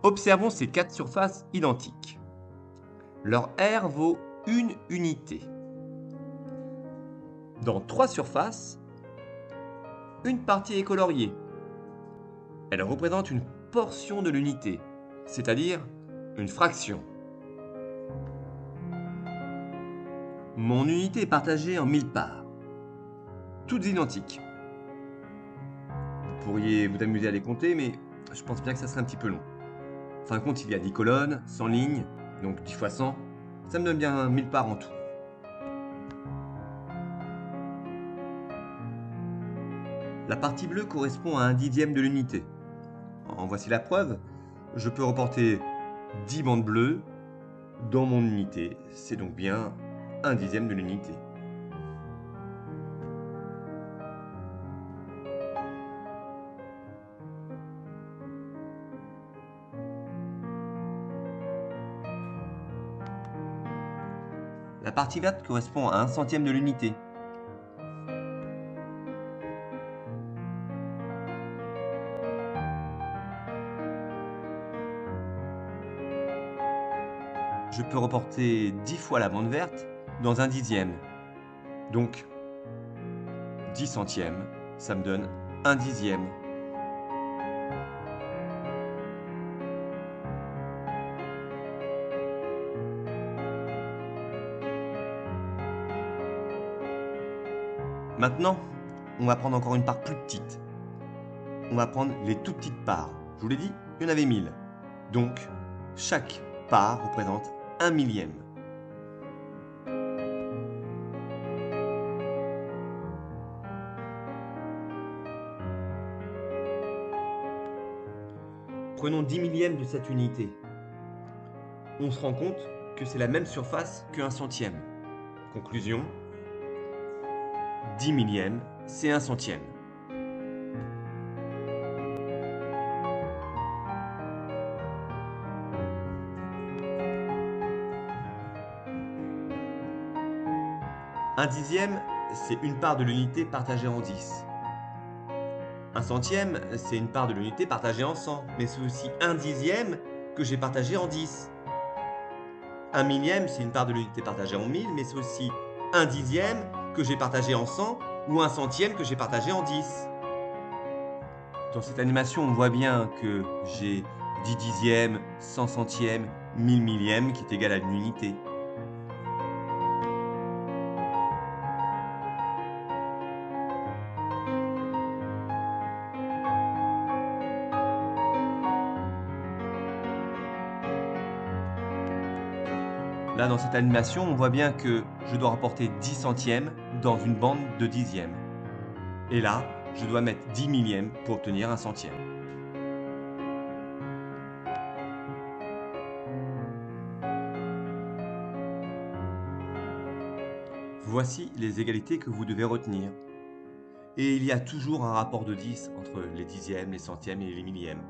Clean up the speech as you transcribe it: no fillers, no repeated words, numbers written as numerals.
Observons ces 4 surfaces identiques. Leur R vaut 1 unité. Dans 3 surfaces, une partie est coloriée. Elle représente une portion de l'unité, c'est-à-dire une fraction. Mon unité est partagée en 1000 parts, toutes identiques. Vous pourriez vous amuser à les compter, mais je pense bien que ça serait un petit peu long. En fin de compte, il y a 10 colonnes, 100 lignes, donc 10 fois 100, ça me donne bien 1000 parts en tout. La partie bleue correspond à 1/10 de l'unité. En voici la preuve. Je peux reporter 10 bandes bleues dans mon unité. C'est donc bien 1/10 de l'unité. La partie verte correspond à 1/100 de l'unité. Je peux reporter 10 fois la bande verte dans 1/10. Donc, 10 centièmes, ça me donne 1/10. Maintenant, on va prendre encore une part plus petite. On va prendre les toutes petites parts. Je vous l'ai dit, il y en avait 1000. Donc, chaque part représente 1/1000. Prenons 10 millièmes de cette unité. On se rend compte que c'est la même surface que 1/100. Conclusion, 10 millièmes, c'est 1/100. Un dixième, c'est une part de l'unité partagée en 10. 1/100, c'est une part de l'unité partagée en 100, mais c'est aussi 1/10 que j'ai partagé en 10. 1/1000, c'est une part de l'unité partagée en 1000, mais c'est aussi 1/10 que j'ai partagé en 100 ou 1/100 que j'ai partagé en 10. Dans cette animation, on voit bien que j'ai 10 dixièmes, 100 centièmes, 1000 millièmes qui est égal à une unité. Là, dans cette animation, on voit bien que je dois rapporter 10 centièmes dans une bande de dixièmes. Et là, je dois mettre 10 millièmes pour obtenir 1/100. Voici les égalités que vous devez retenir. Et il y a toujours un rapport de 10 entre les dixièmes, les centièmes et les millièmes.